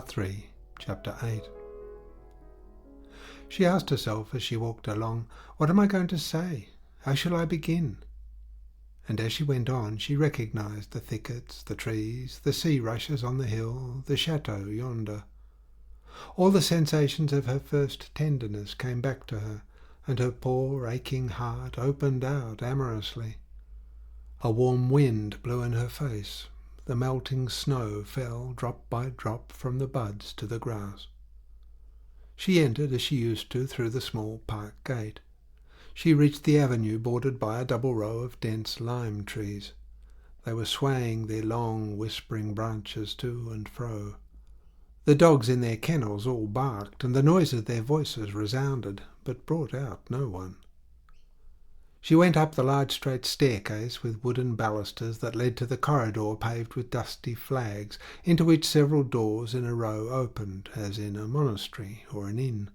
Part 3, Chapter 8. She asked herself as she walked along, "What am I going to say? How shall I begin?" And as she went on, she recognized the thickets, the trees, the sea rushes on the hill, the chateau yonder. All the sensations of her first tenderness came back to her, and her poor aching heart opened out amorously. A warm wind blew in her face. The melting snow fell drop by drop from the buds to the grass. She entered as she used to through the small park gate. She reached the avenue bordered by a double row of dense lime trees. They were swaying their long, whispering branches to and fro. The dogs in their kennels all barked, and the noise of their voices resounded, but brought out no one. She went up the large straight staircase with wooden balusters that led to the corridor paved with dusty flags, into which several doors in a row opened, as in a monastery or an inn.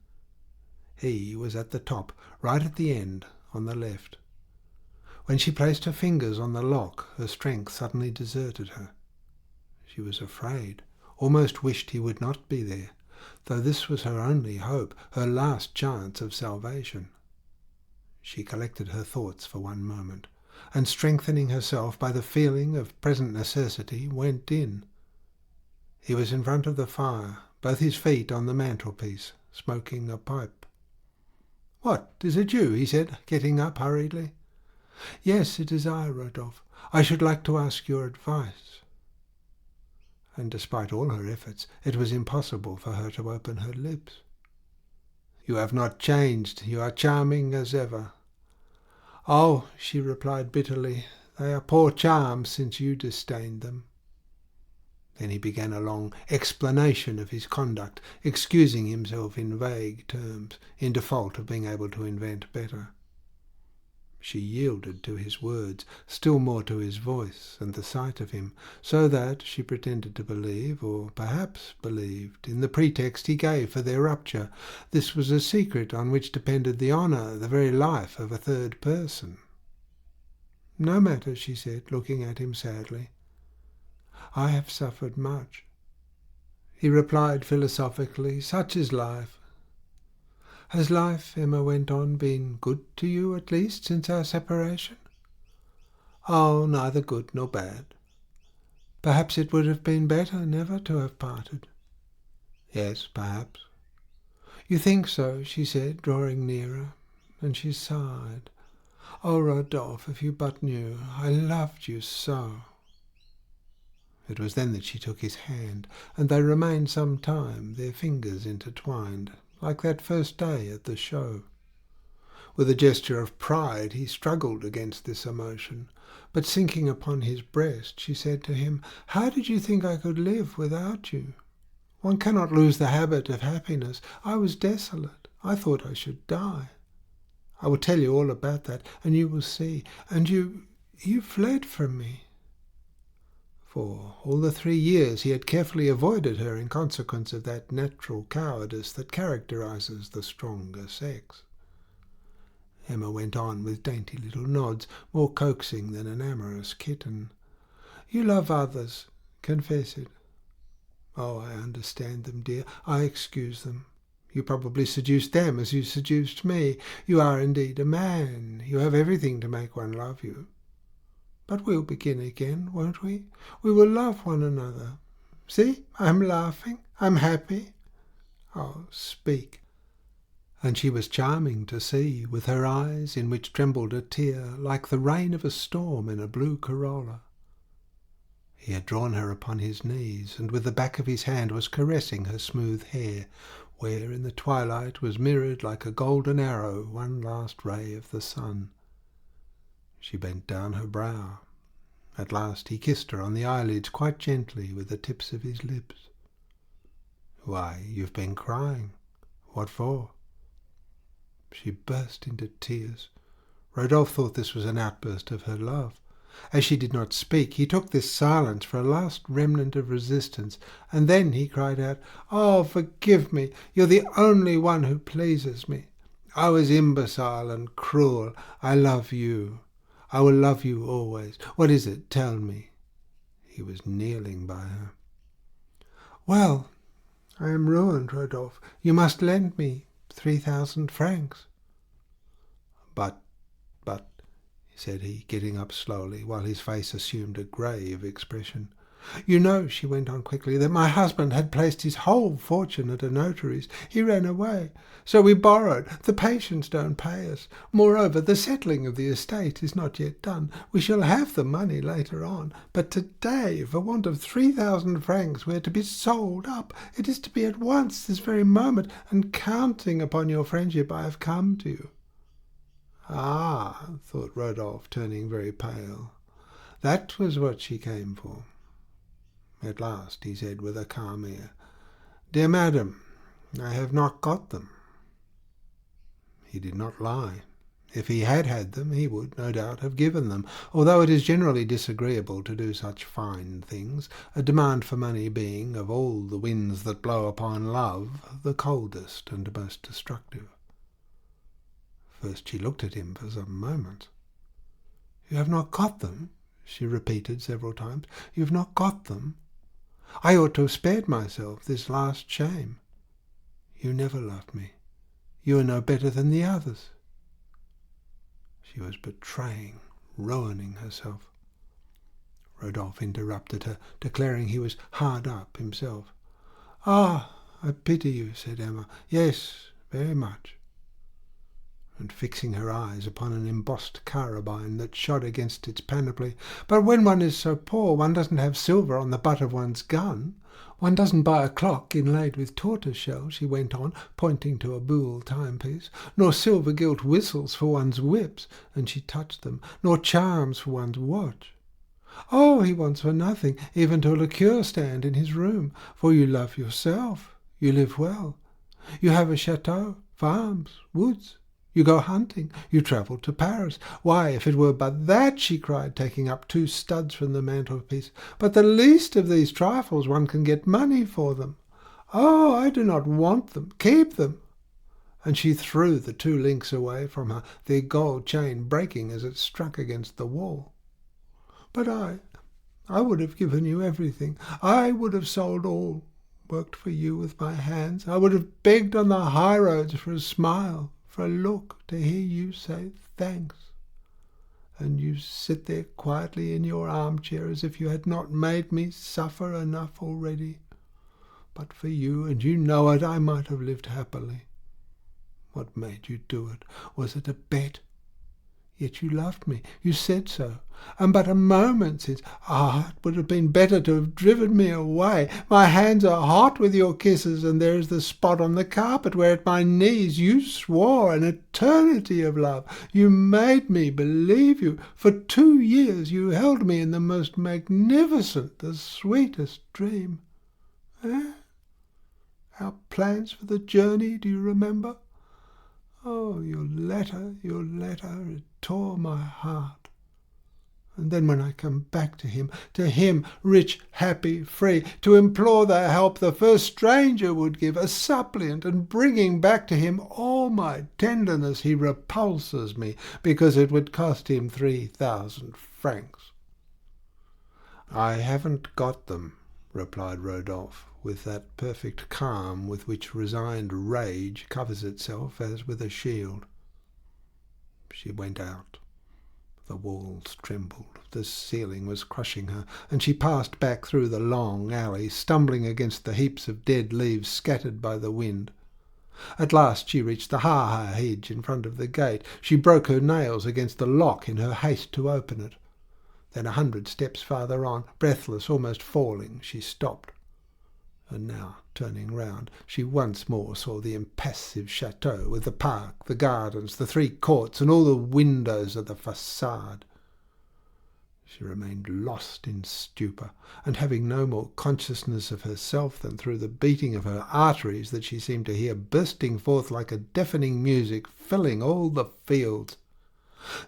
He was at the top, right at the end, on the left. When she placed her fingers on the lock, her strength suddenly deserted her. She was afraid, almost wished he would not be there, though this was her only hope, her last chance of salvation. She collected her thoughts for one moment, and strengthening herself by the feeling of present necessity, went in. He was in front of the fire, both his feet on the mantelpiece, smoking a pipe. "What, is it you?" he said, getting up hurriedly. "Yes, it is I, Rodolphe. I should like to ask your advice." And despite all her efforts, it was impossible for her to open her lips. "You have not changed. You are charming as ever." "Oh," she replied bitterly, "they are poor charms since you disdained them." Then he began a long explanation of his conduct, excusing himself in vague terms, in default of being able to invent better. She yielded to his words, still more to his voice and the sight of him, so that she pretended to believe, or perhaps believed, in the pretext he gave for their rupture. This was a secret on which depended the honour, the very life of a third person. "No matter," she said, looking at him sadly. "I have suffered much." He replied philosophically, "Such is life." "Has life," Emma went on, "been good to you, at least, since our separation?" "Oh, neither good nor bad." "Perhaps it would have been better never to have parted." "Yes, perhaps." "You think so?" she said, drawing nearer, and she sighed. "Oh, Rodolphe, if you but knew, I loved you so." It was then that she took his hand, and they remained some time, their fingers intertwined, like that first day at the show. With a gesture of pride he struggled against this emotion, but sinking upon his breast, she said to him, "How did you think I could live without you? One cannot lose the habit of happiness. I was desolate. I thought I should die. I will tell you all about that, and you will see. And you fled from me." For all the 3 years he had carefully avoided her in consequence of that natural cowardice that characterizes the stronger sex. Emma went on with dainty little nods, more coaxing than an amorous kitten. "You love others. Confess it." "Oh, I understand them, dear. I excuse them. You probably seduced them as you seduced me. You are indeed a man. You have everything to make one love you. But we'll begin again, won't we? We will love one another. See, I'm laughing. I'm happy. Oh, speak." And she was charming to see, with her eyes in which trembled a tear, like the rain of a storm in a blue corolla. He had drawn her upon his knees, and with the back of his hand was caressing her smooth hair, where in the twilight was mirrored like a golden arrow one last ray of the sun. She bent down her brow. At last he kissed her on the eyelids quite gently with the tips of his lips. "Why, you've been crying. What for?" She burst into tears. Rodolphe thought this was an outburst of her love. As she did not speak, he took this silence for a last remnant of resistance, and then he cried out, "Oh, forgive me! You're the only one who pleases me. I was imbecile and cruel. I love you. I will love you always. What is it? Tell me." He was kneeling by her. "Well, I am ruined, Rodolphe. You must lend me 3,000 francs. But, said he, getting up slowly, while his face assumed a grave expression. You know, she went on quickly, that my husband had placed his whole fortune at a notary's. He ran away. So we borrowed. The patients don't pay us. Moreover, the settling of the estate is not yet done. We shall have the money later on. But today, for want of 3,000 francs, we are to be sold up. It is to be at once, this very moment, and counting upon your friendship, I have come to you. Ah, thought Rodolphe, turning very pale. That was what she came for. At last he said with a calm air, Dear madam, I have not got them. He did not lie. If he had had them, he would, no doubt, have given them, although it is generally disagreeable to do such fine things, a demand for money being, of all the winds that blow upon love, the coldest and most destructive. First she looked at him for some moments. You have not got them? She repeated several times. You have not got them? I ought to have spared myself this last shame. You never loved me. You are no better than the others. She was betraying, ruining herself. Rodolphe interrupted her, declaring he was hard up himself. Ah, I pity you, said Emma. Yes, very much. And fixing her eyes upon an embossed carabine that shone against its panoply. But when one is so poor, one doesn't have silver on the butt of one's gun. One doesn't buy a clock inlaid with tortoise-shell, she went on, pointing to a buhl timepiece, nor silver-gilt whistles for one's whips, and she touched them, nor charms for one's watch. Oh, he wants for nothing, even to a liqueur-stand in his room, for you love yourself, you live well. You have a chateau, farms, woods. You go hunting, you travel to Paris. Why, if it were but that, she cried, taking up 2 studs from the mantelpiece. But the least of these trifles, one can get money for them. Oh, I do not want them. Keep them. And she threw the 2 links away from her, their gold chain breaking as it struck against the wall. But I would have given you everything. I would have sold all, worked for you with my hands. I would have begged on the high roads for a smile, for a look, to hear you say thanks. And you sit there quietly in your armchair as if you had not made me suffer enough already. But for you, and you know it, I might have lived happily. What made you do it? Was it a bet? Yet you loved me. You said so. And but a moment since, it would have been better to have driven me away. My hands are hot with your kisses, and there is the spot on the carpet where at my knees you swore an eternity of love. You made me believe you. For 2 years you held me in the most magnificent, the sweetest dream. Our plans for the journey, do you remember? Oh, your letter, it tore my heart. And then when I come back to him, rich, happy, free, to implore the help the first stranger would give, a suppliant, and bringing back to him all my tenderness, he repulses me, because it would cost him 3,000 francs. I haven't got them, replied Rodolphe, with that perfect calm with which resigned rage covers itself as with a shield. She went out. The walls trembled, the ceiling was crushing her, and she passed back through the long alley, stumbling against the heaps of dead leaves scattered by the wind. At last she reached the ha-ha hedge in front of the gate. She broke her nails against the lock in her haste to open it. Then 100 steps farther on, breathless, almost falling, she stopped. And now, turning round, she once more saw the impassive chateau, with the park, the gardens, the 3 courts, and all the windows of the façade. She remained lost in stupor, and having no more consciousness of herself than through the beating of her arteries that she seemed to hear bursting forth like a deafening music, filling all the fields.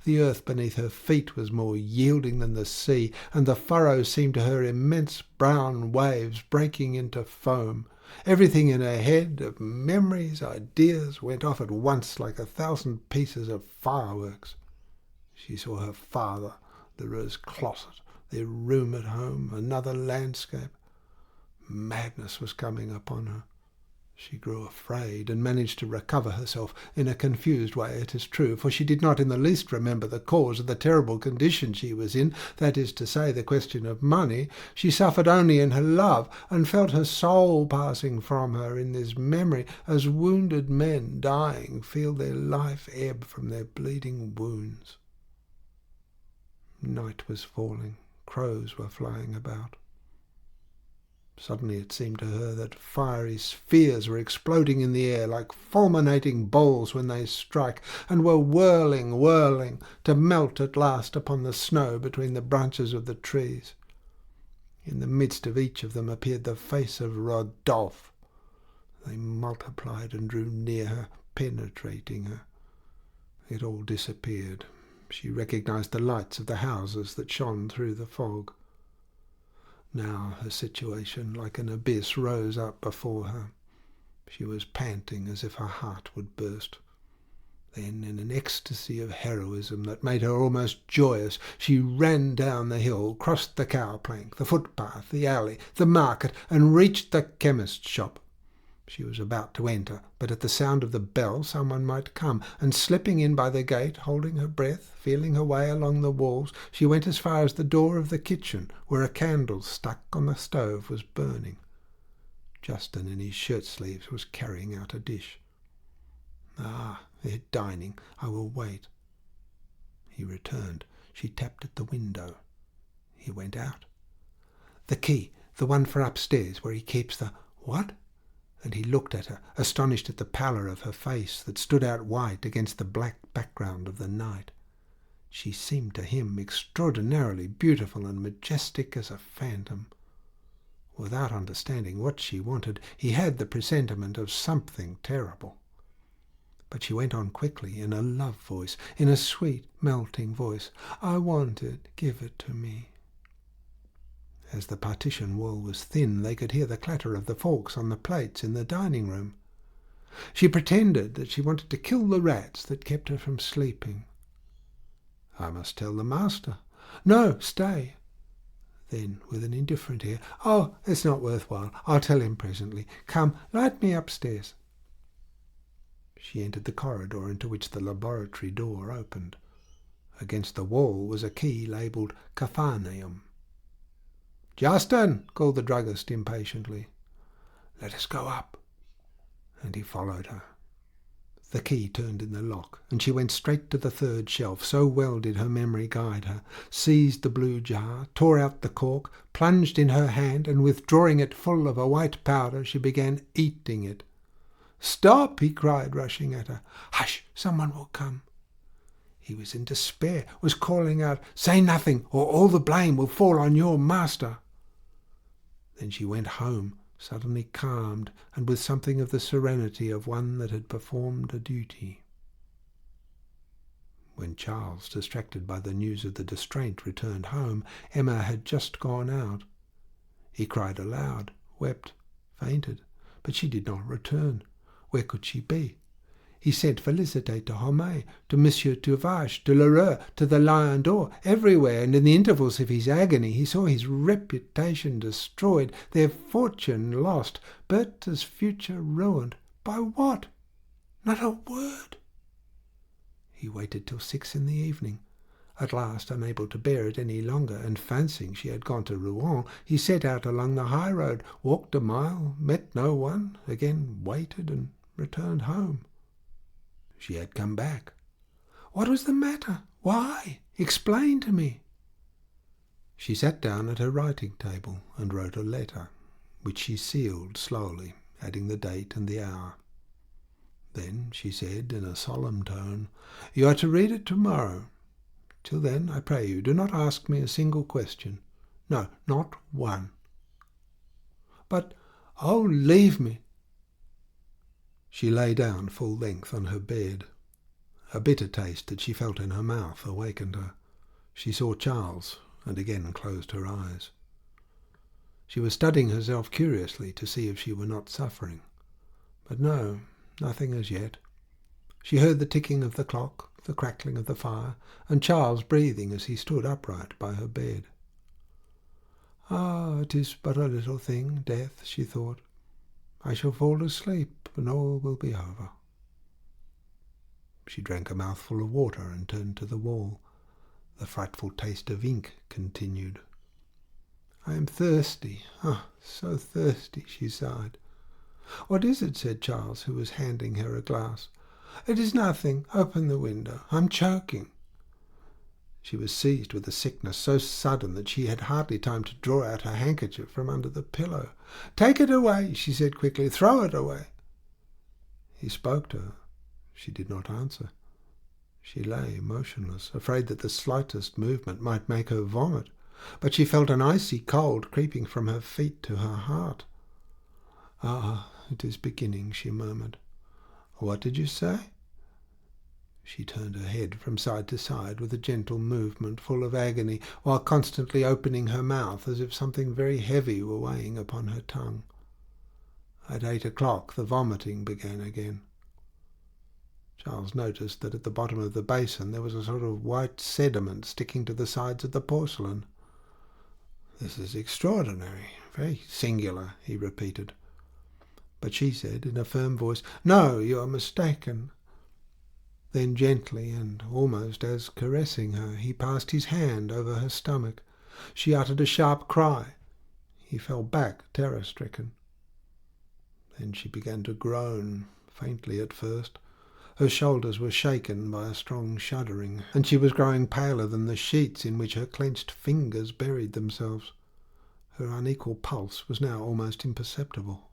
The earth beneath her feet was more yielding than the sea, and the furrows seemed to her immense brown waves breaking into foam. Everything in her head, of memories, ideas, went off at once like 1,000 pieces of fireworks. She saw her father, the rose closet, their room at home, another landscape. Madness was coming upon her. She grew afraid and managed to recover herself in a confused way, it is true, for she did not in the least remember the cause of the terrible condition she was in, that is to say, the question of money. She suffered only in her love, and felt her soul passing from her in this memory, as wounded men dying feel their life ebb from their bleeding wounds. Night was falling. Crows were flying about. Suddenly it seemed to her that fiery spheres were exploding in the air like fulminating bowls when they strike, and were whirling, to melt at last upon the snow between the branches of the trees. In the midst of each of them appeared the face of Rodolphe. They multiplied and drew near her, penetrating her. It all disappeared. She recognized the lights of the houses that shone through the fog. Now her situation, like an abyss, rose up before her. She was panting as if her heart would burst. Then, in an ecstasy of heroism that made her almost joyous, she ran down the hill, crossed the cow-plank, the footpath, the alley, the market, and reached the chemist's shop. She was about to enter, but at the sound of the bell someone might come, and slipping in by the gate, holding her breath, feeling her way along the walls, she went as far as the door of the kitchen, where a candle stuck on the stove was burning. Justin, in his shirt-sleeves, was carrying out a dish. "Ah, they're dining. I will wait." He returned. She tapped at the window. He went out. "The key, the one for upstairs, where he keeps the—" "What?" And he looked at her, astonished at the pallor of her face that stood out white against the black background of the night. She seemed to him extraordinarily beautiful and majestic as a phantom. Without understanding what she wanted, he had the presentiment of something terrible. But she went on quickly, in a love voice, in a sweet, melting voice. "I want it. Give it to me." As the partition wall was thin, they could hear the clatter of the forks on the plates in the dining room. She pretended that she wanted to kill the rats that kept her from sleeping. "I must tell the master." "No, stay." Then, with an indifferent air, "Oh, it's not worthwhile. I'll tell him presently. Come, light me upstairs." She entered the corridor into which the laboratory door opened. Against the wall was a key labelled Capharnaum. "Justin!" called the druggist impatiently. "Let us go up." And he followed her. The key turned in the lock, and she went straight to the third shelf, so well did her memory guide her, seized the blue jar, tore out the cork, plunged in her hand, and withdrawing it full of a white powder, she began eating it. "Stop!" he cried, rushing at her. "Hush! Someone will come." He was in despair, was calling out, "Say nothing, or all the blame will fall on your master." Then she went home, suddenly calmed, and with something of the serenity of one that had performed a duty. When Charles, distracted by the news of the distraint, returned home, Emma had just gone out. He cried aloud, wept, fainted, but she did not return. Where could she be? He sent Félicité to Homais, to Monsieur Tuvache, to Lheureux, to the Lion d'Or, everywhere, and in the intervals of his agony he saw his reputation destroyed, their fortune lost, Bertha's future ruined. By what? Not a word. He waited till 6 in the evening. At last, unable to bear it any longer, and fancying she had gone to Rouen, he set out along the high road, walked a mile, met no one, again waited, and returned home. She had come back. What was the matter? Why? Explain to me. She sat down at her writing table and wrote a letter, which she sealed slowly, adding the date and the hour. Then she said in a solemn tone, "You are to read it tomorrow. Till then, I pray you, do not ask me a single question. No, not one." "But, oh, leave me." She lay down full length on her bed. A bitter taste that she felt in her mouth awakened her. She saw Charles, and again closed her eyes. She was studying herself curiously to see if she were not suffering. But no, nothing as yet. She heard the ticking of the clock, the crackling of the fire, and Charles breathing as he stood upright by her bed. "Ah, it is but a little thing, death," she thought. I shall fall asleep and all will be over." She drank a mouthful of water and turned to the wall. The frightful taste of ink continued. "I am thirsty, so thirsty," she sighed. "What is it?" said Charles, who was handing her a glass. "It is nothing. Open the window. I'm choking." She was seized with a sickness so sudden that she had hardly time to draw out her handkerchief from under the pillow. "Take it away," she said quickly. "Throw it away." He spoke to her. She did not answer. She lay motionless, afraid that the slightest movement might make her vomit, but she felt an icy cold creeping from her feet to her heart. "Ah, it is beginning," she murmured. "What did you say?" She turned her head from side to side with a gentle movement full of agony, while constantly opening her mouth as if something very heavy were weighing upon her tongue. At 8 o'clock the vomiting began again. Charles noticed that at the bottom of the basin there was a sort of white sediment sticking to the sides of the porcelain. "This is extraordinary, very singular," he repeated. But she said in a firm voice, "No, you are mistaken." Then gently and almost as caressing her, he passed his hand over her stomach. She uttered a sharp cry. He fell back, terror-stricken. Then she began to groan, faintly at first. Her shoulders were shaken by a strong shuddering, and she was growing paler than the sheets in which her clenched fingers buried themselves. Her unequal pulse was now almost imperceptible.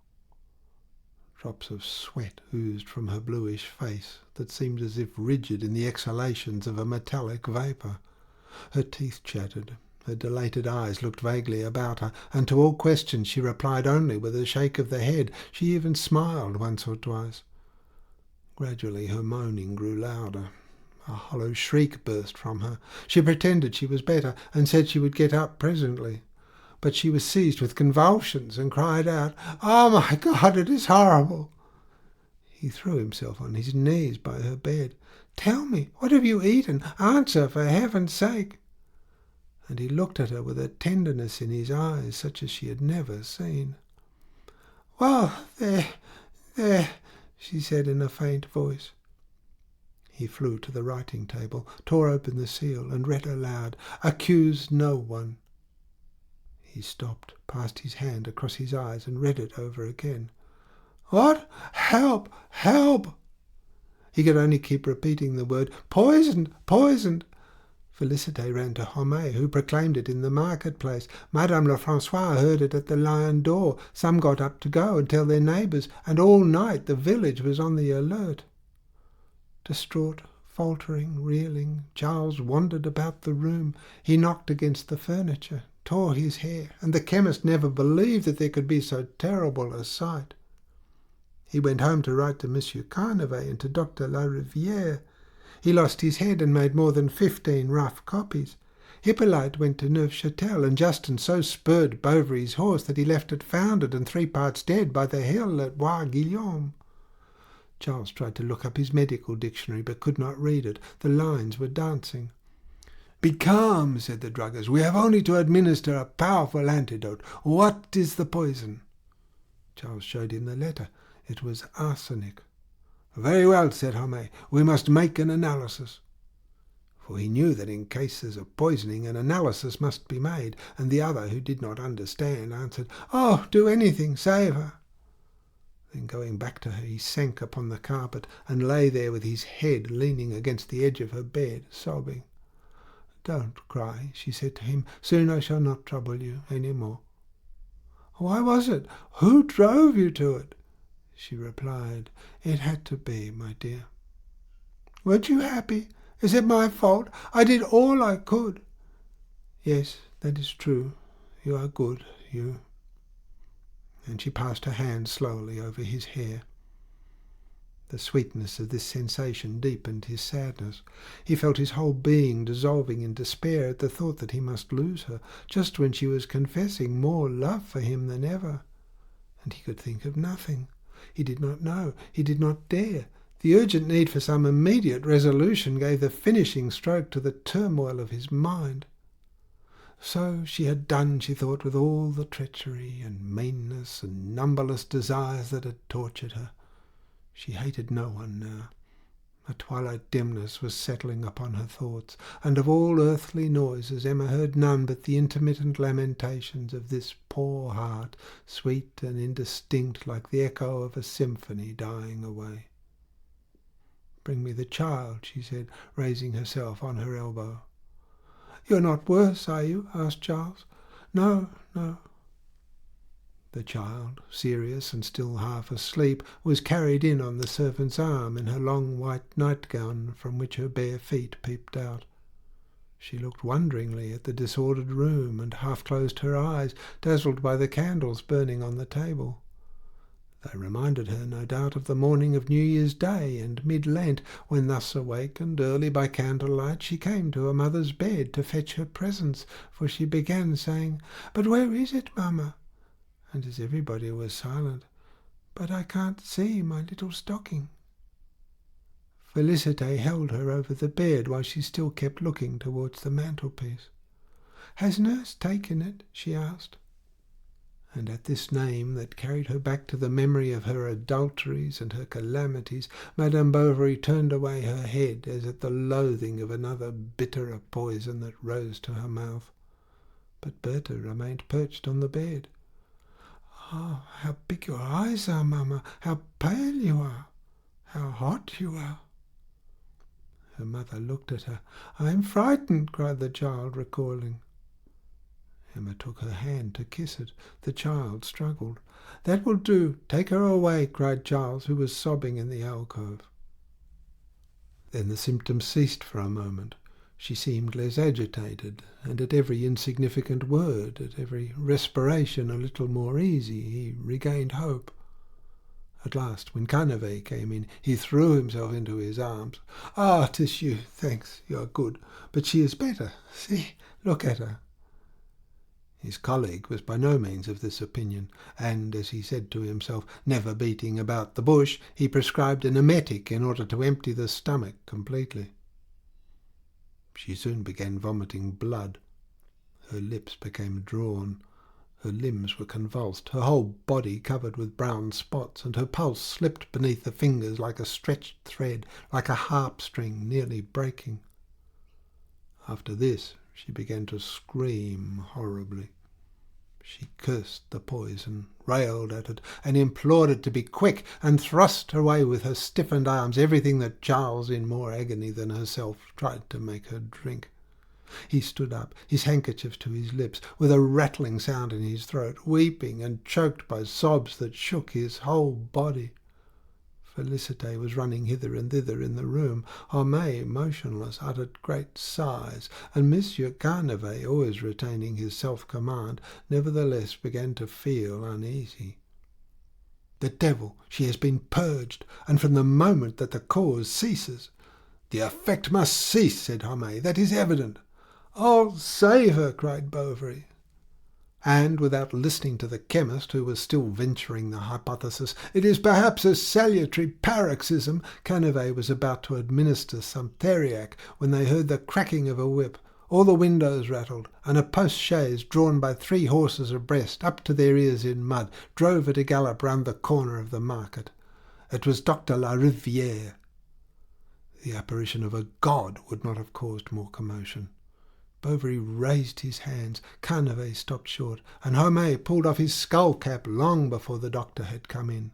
Drops of sweat oozed from her bluish face that seemed as if rigid in the exhalations of a metallic vapour. Her teeth chattered, her dilated eyes looked vaguely about her, and to all questions she replied only with a shake of the head. She even smiled once or twice. Gradually her moaning grew louder. A hollow shriek burst from her. She pretended she was better, and said she would get up presently. But she was seized with convulsions and cried out, "Oh, my God, it is horrible!" He threw himself on his knees by her bed. "Tell me, what have you eaten? Answer, for heaven's sake!" And he looked at her with a tenderness in his eyes such as she had never seen. "Well, there," she said in a faint voice. He flew to the writing table, tore open the seal, and read aloud, "Accuse no one." He stopped, passed his hand across his eyes, and read it over again. "What? Help! Help!" He could only keep repeating the word, "Poisoned! Poisoned!" Félicité ran to Homais, who proclaimed it in the marketplace. Madame Lefrançois heard it at the Lion d'Or. Some got up to go and tell their neighbours, and all night the village was on the alert. Distraught, faltering, reeling, Charles wandered about the room. He knocked against the furniture, tore his hair, and the chemist never believed that there could be so terrible a sight. He went home to write to Monsieur Carnavay and to Dr. Larivière. He lost his head and made more than 15 rough copies. Hippolyte went to Neufchâtel, and Justin so spurred Bovary's horse that he left it foundered and 3 parts dead by the hill at Bois-Guillaume. Charles tried to look up his medical dictionary, but could not read it. The lines were dancing. "Be calm," said the druggist. "We have only to administer a powerful antidote. What is the poison?" Charles showed him the letter. It was arsenic. "Very well," said Homais. "We must make an analysis." For he knew that in cases of poisoning an analysis must be made, and the other, who did not understand, answered, "Oh, do anything, save her." Then going back to her, he sank upon the carpet and lay there with his head leaning against the edge of her bed, sobbing. "Don't cry," she said to him. "Soon I shall not trouble you any more." "Why was it? Who drove you to it?" She replied, "It had to be, my dear." "Weren't you happy? Is it my fault? I did all I could." "Yes, that is true. You are good, you." And she passed her hand slowly over his hair. The sweetness of this sensation deepened his sadness. He felt his whole being dissolving in despair at the thought that he must lose her, just when she was confessing more love for him than ever. And he could think of nothing. He did not know. He did not dare. The urgent need for some immediate resolution gave the finishing stroke to the turmoil of his mind. So she had done, she thought, with all the treachery and meanness and numberless desires that had tortured her. She hated no one now. A twilight dimness was settling upon her thoughts, and of all earthly noises Emma heard none but the intermittent lamentations of this poor heart, sweet and indistinct like the echo of a symphony dying away. "Bring me the child," she said, raising herself on her elbow. "You're not worse, are you?" asked Charles. "No, no." The child, serious and still half asleep, was carried in on the servant's arm in her long white nightgown from which her bare feet peeped out. She looked wonderingly at the disordered room and half closed her eyes, dazzled by the candles burning on the table. They reminded her, no doubt, of the morning of New Year's Day and mid-Lent, when thus awakened early by candlelight she came to her mother's bed to fetch her presents, for she began saying, "But where is it, mamma?" And as everybody was silent, "But I can't see my little stocking." Félicité held her over the bed while she still kept looking towards the mantelpiece. "Has nurse taken it?" she asked. And at this name that carried her back to the memory of her adulteries and her calamities, Madame Bovary turned away her head as at the loathing of another bitterer poison that rose to her mouth. But Bertha remained perched on the bed. "Oh, how big your eyes are, mamma! How pale you are! How hot you are!" Her mother looked at her. "I am frightened," cried the child, recoiling. Emma took her hand to kiss it. The child struggled. "That will do. Take her away," cried Charles, who was sobbing in the alcove. Then the symptoms ceased for a moment. She seemed less agitated, and at every insignificant word, at every respiration a little more easy, he regained hope. At last, when Canivet came in, he threw himself into his arms. "Ah, 'tis you. Thanks, you are good. But she is better. See, look at her." His colleague was by no means of this opinion, and, as he said to himself, never beating about the bush, he prescribed an emetic in order to empty the stomach completely. She soon began vomiting blood. Her lips became drawn. Her limbs were convulsed, her whole body covered with brown spots, and her pulse slipped beneath the fingers like a stretched thread, like a harp string nearly breaking. After this, she began to scream horribly. She cursed the poison, railed at it, and implored it to be quick, and thrust away with her stiffened arms everything that Charles, in more agony than herself, tried to make her drink. He stood up, his handkerchief to his lips, with a rattling sound in his throat, weeping and choked by sobs that shook his whole body. Félicité was running hither and thither in the room. Homais, motionless, uttered great sighs, and Monsieur Canivet, always retaining his self-command, nevertheless began to feel uneasy. "The devil! She has been purged, and from the moment that the cause ceases." "The effect must cease," said Homais. "That is evident." "Oh, save her!" cried Bovary. And, without listening to the chemist, who was still venturing the hypothesis, "It is perhaps a salutary paroxysm," Canivet was about to administer some theriac when they heard the cracking of a whip. All the windows rattled, and a post-chaise, drawn by 3 horses abreast, up to their ears in mud, drove at a gallop round the corner of the market. It was Dr. La Rivière. The apparition of a god would not have caused more commotion. Bovary raised his hands, Canivet stopped short, and Homais pulled off his skull-cap long before the doctor had come in.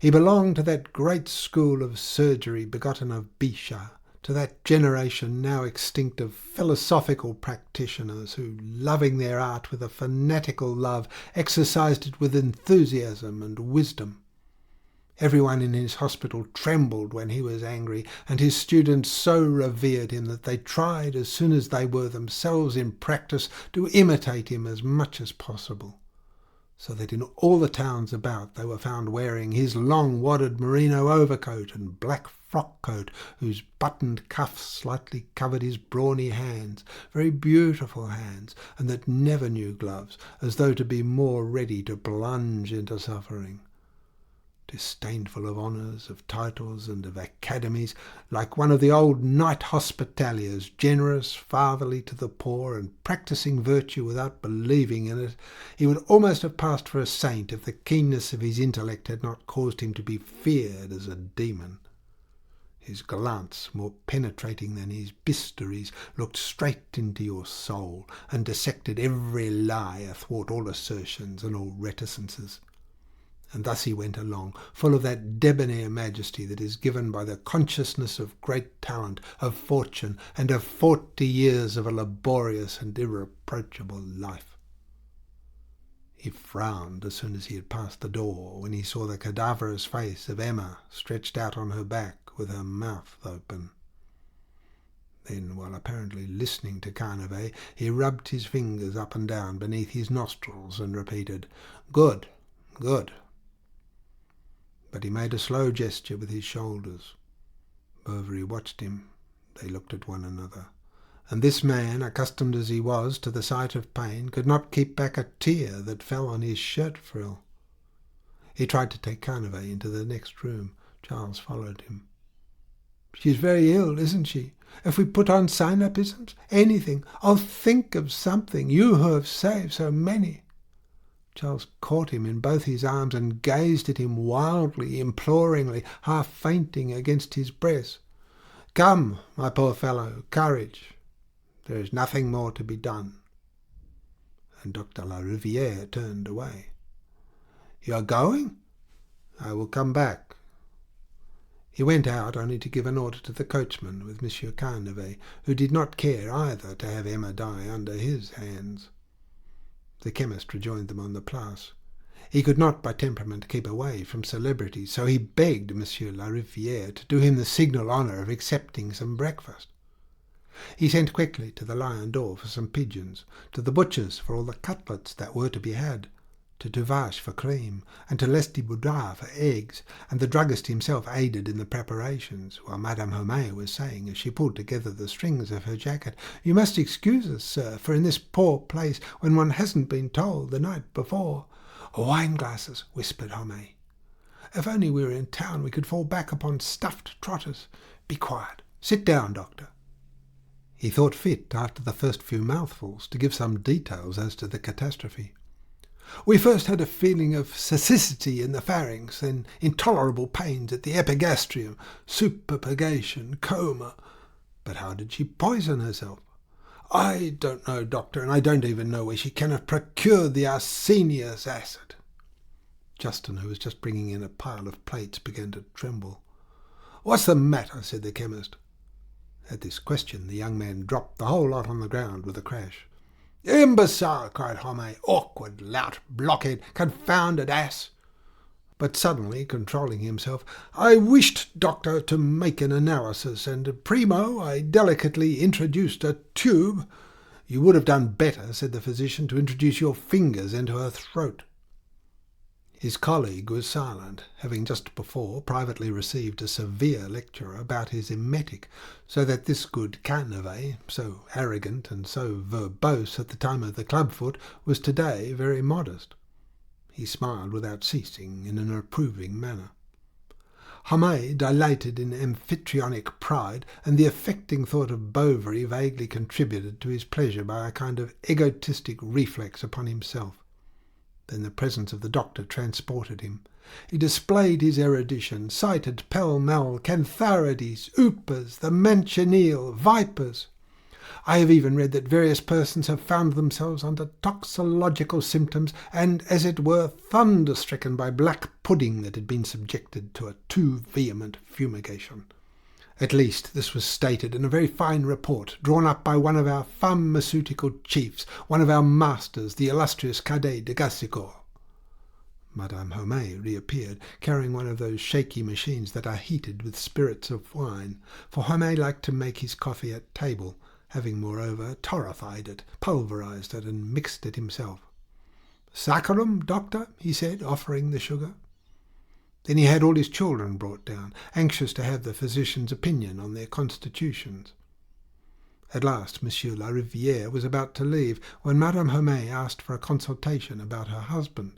He belonged to that great school of surgery begotten of Bichat, to that generation now extinct of philosophical practitioners who, loving their art with a fanatical love, exercised it with enthusiasm and wisdom. Everyone in his hospital trembled when he was angry, and his students so revered him that they tried, as soon as they were themselves in practice, to imitate him as much as possible, so that in all the towns about they were found wearing his long wadded merino overcoat and black frock-coat, whose buttoned cuffs slightly covered his brawny hands, very beautiful hands, and that never knew gloves, as though to be more ready to plunge into suffering. disdainful of honours, of titles, and of academies, like one of the old knight hospitaliers, generous, fatherly to the poor, and practising virtue without believing in it, he would almost have passed for a saint if the keenness of his intellect had not caused him to be feared as a demon. His glance, more penetrating than his bistouries, looked straight into your soul, and dissected every lie athwart all assertions and all reticences. And thus he went along, full of that debonair majesty that is given by the consciousness of great talent, of fortune, and of 40 years of a laborious and irreproachable life. He frowned as soon as he had passed the door, when he saw the cadaverous face of Emma stretched out on her back with her mouth open. Then, while apparently listening to Carnavay, he rubbed his fingers up and down beneath his nostrils and repeated, "Good, good." But he made a slow gesture with his shoulders. Bovary watched him. They looked at one another. And this man, accustomed as he was to the sight of pain, could not keep back a tear that fell on his shirt frill. He tried to take Carnavay into the next room. Charles followed him. "She's very ill, isn't she? If we put on synapisms, anything, I'll think of something, you who have saved so many." Charles caught him in both his arms and gazed at him wildly, imploringly, half fainting against his breast. "Come, my poor fellow, courage. There is nothing more to be done." And Dr. Lariviere turned away. "You are going?" "I will come back." He went out only to give an order to the coachman with Monsieur Carnavay, who did not care either to have Emma die under his hands. The chemist rejoined them on the Place. He could not by temperament keep away from celebrity, so he begged Monsieur Lariviere to do him the signal honour of accepting some breakfast. He sent quickly to the Lion d'Or for some pigeons, to the butcher's for all the cutlets that were to be had, to Tuvache for cream, and to Lestiboudois for eggs, and the druggist himself aided in the preparations, while Madame Homais was saying, as she pulled together the strings of her jacket, "You must excuse us, sir, for in this poor place, when one hasn't been told the night before—" "Wine-glasses," whispered Homais. "If only we were in town we could fall back upon stuffed trotters. Be quiet. Sit down, doctor." He thought fit, after the first few mouthfuls, to give some details as to the catastrophe. "We first had a feeling of cecity in the pharynx, then intolerable pains at the epigastrium, superpurgation, coma." "But how did she poison herself?" "I don't know, doctor, and I don't even know where she can have procured the arsenious acid." Justin, who was just bringing in a pile of plates, began to tremble. "What's the matter?" said the chemist. At this question the young man dropped the whole lot on the ground with a crash. "Imbecile!" cried Homais. "Awkward lout, blockhead, confounded ass!" But suddenly, controlling himself, "I wished, doctor, to make an analysis, and primo I delicately introduced a tube—" "You would have done better," said the physician, "to introduce your fingers into her throat." His colleague was silent, having just before privately received a severe lecture about his emetic, so that this good Carnavay, so arrogant and so verbose at the time of the clubfoot, was today very modest. He smiled without ceasing, in an approving manner. Homais dilated in amphitryon pride, and the affecting thought of Bovary vaguely contributed to his pleasure by a kind of egotistic reflex upon himself. Then the presence of the doctor transported him. He displayed his erudition, cited pell-mell cantharides, upas, the manchineel, vipers. I have even read that various persons have found themselves under toxological symptoms and, as it were, thunder-stricken by black pudding that had been subjected to a too vehement fumigation. At least this was stated in a very fine report drawn up by one of our pharmaceutical chiefs, one of our masters, the illustrious Cadet de Gassicourt. Madame Homais reappeared, carrying one of those shaky machines that are heated with spirits of wine, for Homais liked to make his coffee at table, having moreover torrefied it, pulverized it, and mixed it himself. "Saccharum, doctor?" he said, offering the sugar. Then he had all his children brought down, anxious to have the physician's opinion on their constitutions. At last Monsieur Lariviere was about to leave, when Madame Homais asked for a consultation about her husband.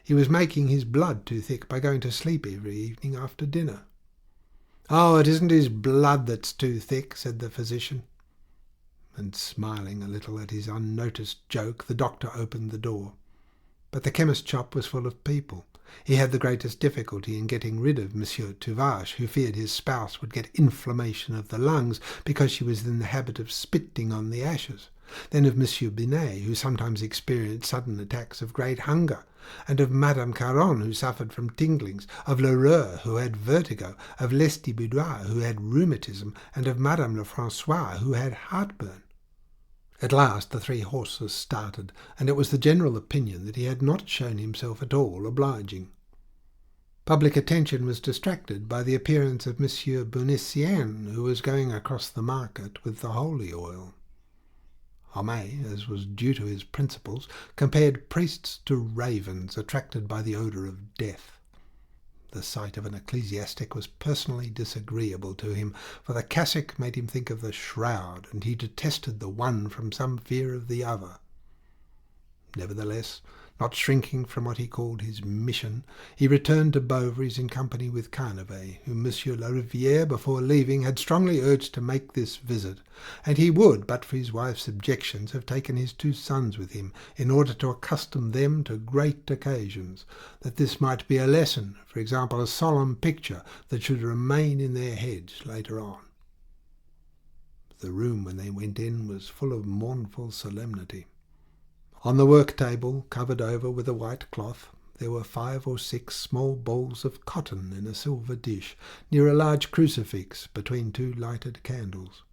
He was making his blood too thick by going to sleep every evening after dinner. "Oh, it isn't his blood that's too thick," said the physician. And smiling a little at his unnoticed joke, the doctor opened the door. But the chemist shop was full of people. He had the greatest difficulty in getting rid of Monsieur Tuvache, who feared his spouse would get inflammation of the lungs because she was in the habit of spitting on the ashes, then of Monsieur Binet, who sometimes experienced sudden attacks of great hunger, and of Madame Caron, who suffered from tinglings, of Lheureux, who had vertigo, of Lestiboudois, who had rheumatism, and of Madame Lefrancois, who had heartburn. At last the 3 horses started, and it was the general opinion that he had not shown himself at all obliging. Public attention was distracted by the appearance of Monsieur Bournisien, who was going across the market with the holy oil. Homais, as was due to his principles, compared priests to ravens attracted by the odour of death. The sight of an ecclesiastic was personally disagreeable to him, for the cassock made him think of the shroud, and he detested the one from some fear of the other. Nevertheless, not shrinking from what he called his mission, he returned to Bovary's in company with Carnavet, whom Monsieur Larivière, before leaving, had strongly urged to make this visit, and he would, but for his wife's objections, have taken his 2 sons with him, in order to accustom them to great occasions, that this might be a lesson, for example, a solemn picture that should remain in their heads later on. The room when they went in was full of mournful solemnity. On the work-table, covered over with a white cloth, there were 5 or 6 small bowls of cotton in a silver dish, near a large crucifix between 2 lighted candles.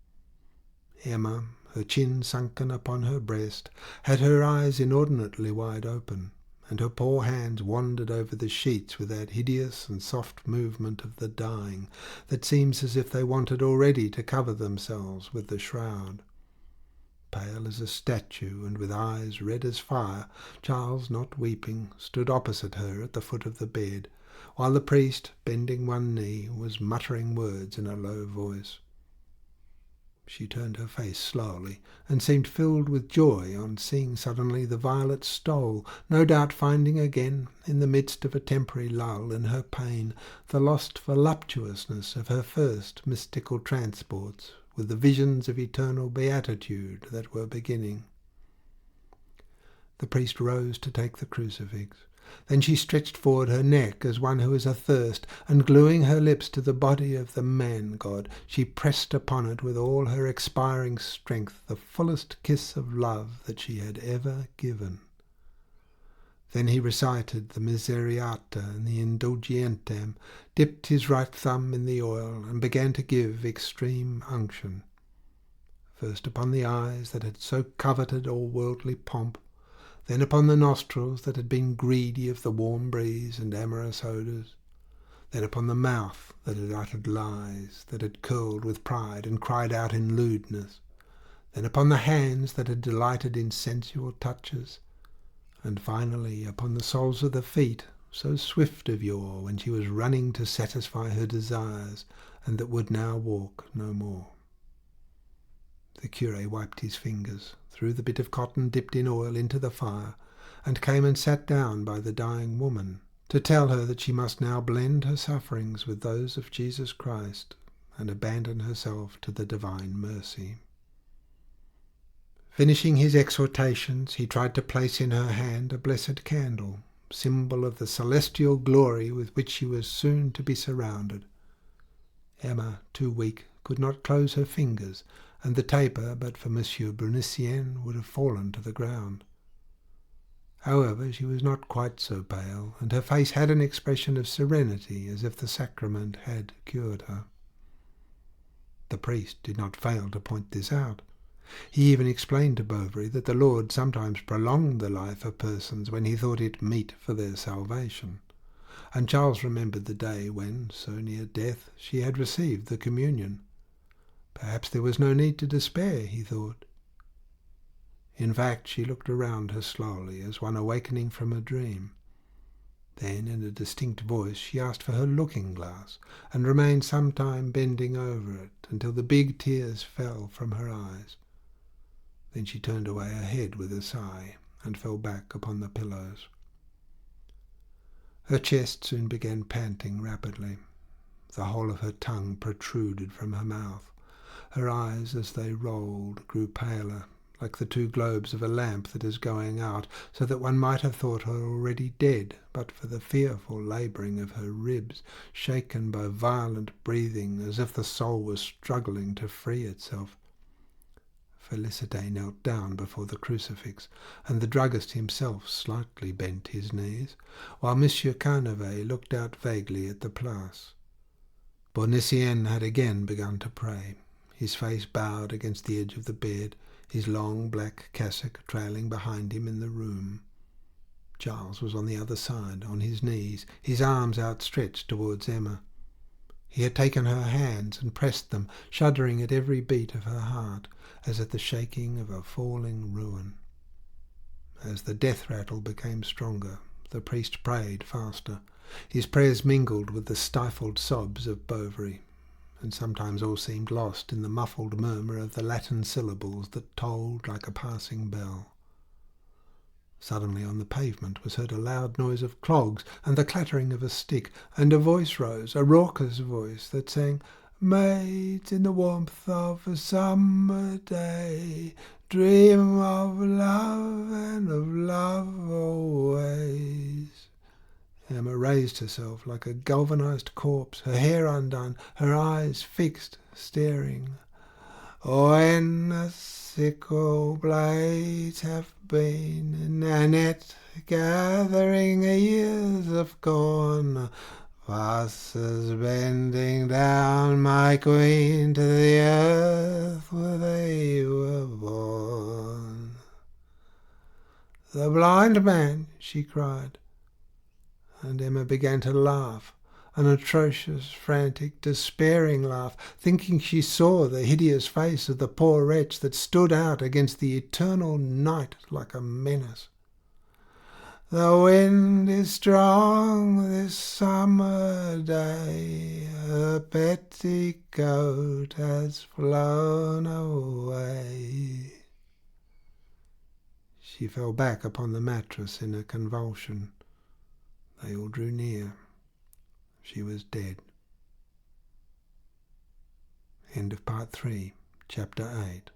Emma, her chin sunken upon her breast, had her eyes inordinately wide open, and her poor hands wandered over the sheets with that hideous and soft movement of the dying that seems as if they wanted already to cover themselves with the shroud. Pale as a statue, and with eyes red as fire, Charles, not weeping, stood opposite her at the foot of the bed, while the priest, bending one knee, was muttering words in a low voice. She turned her face slowly, and seemed filled with joy on seeing suddenly the violet stole, no doubt finding again, in the midst of a temporary lull in her pain, the lost voluptuousness of her first mystical transports, with the visions of eternal beatitude that were beginning. The priest rose to take the crucifix. Then she stretched forward her neck as one who is athirst, and gluing her lips to the body of the man-god, she pressed upon it with all her expiring strength the fullest kiss of love that she had ever given. Then he recited the Misereata and the Indulgentem, dipped his right thumb in the oil, and began to give extreme unction, first upon the eyes that had so coveted all worldly pomp, then upon the nostrils that had been greedy of the warm breeze and amorous odours, then upon the mouth that had uttered lies, that had curled with pride and cried out in lewdness, then upon the hands that had delighted in sensual touches, and finally upon the soles of the feet, so swift of yore when she was running to satisfy her desires, and that would now walk no more. The curé wiped his fingers, threw the bit of cotton dipped in oil into the fire, and came and sat down by the dying woman, to tell her that she must now blend her sufferings with those of Jesus Christ, and abandon herself to the divine mercy. Finishing his exhortations, he tried to place in her hand a blessed candle, symbol of the celestial glory with which she was soon to be surrounded. Emma, too weak, could not close her fingers, and the taper, but for Monsieur Bournisien, would have fallen to the ground. However, she was not quite so pale, and her face had an expression of serenity, as if the sacrament had cured her. The priest did not fail to point this out. He even explained to Bovary that the Lord sometimes prolonged the life of persons when he thought it meet for their salvation, and Charles remembered the day when, so near death, she had received the communion. Perhaps there was no need to despair, he thought. In fact, she looked around her slowly, as one awakening from a dream. Then, in a distinct voice, she asked for her looking-glass, and remained some time bending over it, until the big tears fell from her eyes. Then she turned away her head with a sigh, and fell back upon the pillows. Her chest soon began panting rapidly. The whole of her tongue protruded from her mouth. Her eyes, as they rolled, grew paler, like the two globes of a lamp that is going out, so that one might have thought her already dead, but for the fearful labouring of her ribs, shaken by violent breathing, as if the soul was struggling to free itself. Félicité knelt down before the crucifix, and the druggist himself slightly bent his knees, while Monsieur Carnavet looked out vaguely at the Place. Bournisien had again begun to pray, his face bowed against the edge of the bed, his long black cassock trailing behind him in the room. Charles was on the other side, on his knees, his arms outstretched towards Emma. He had taken her hands and pressed them, shuddering at every beat of her heart, as at the shaking of a falling ruin. As the death rattle became stronger, the priest prayed faster. His prayers mingled with the stifled sobs of Bovary, and sometimes all seemed lost in the muffled murmur of the Latin syllables that tolled like a passing bell. Suddenly on the pavement was heard a loud noise of clogs and the clattering of a stick, and a voice rose, a raucous voice that sang, "Maids in the warmth of a summer day, dream of love and of love always." Emma raised herself like a galvanized corpse, her hair undone, her eyes fixed, staring. "When the sickle blades have been, Nanette, gathering years of corn, Vases bending down, my queen, to the earth where they were born." "The blind man!" she cried. And Emma began to laugh, an atrocious, frantic, despairing laugh, thinking she saw the hideous face of the poor wretch that stood out against the eternal night like a menace. "The wind is strong this summer day, her petticoat has flown away." She fell back upon the mattress in a convulsion. They all drew near. She was dead. End of Part 3, Chapter 8.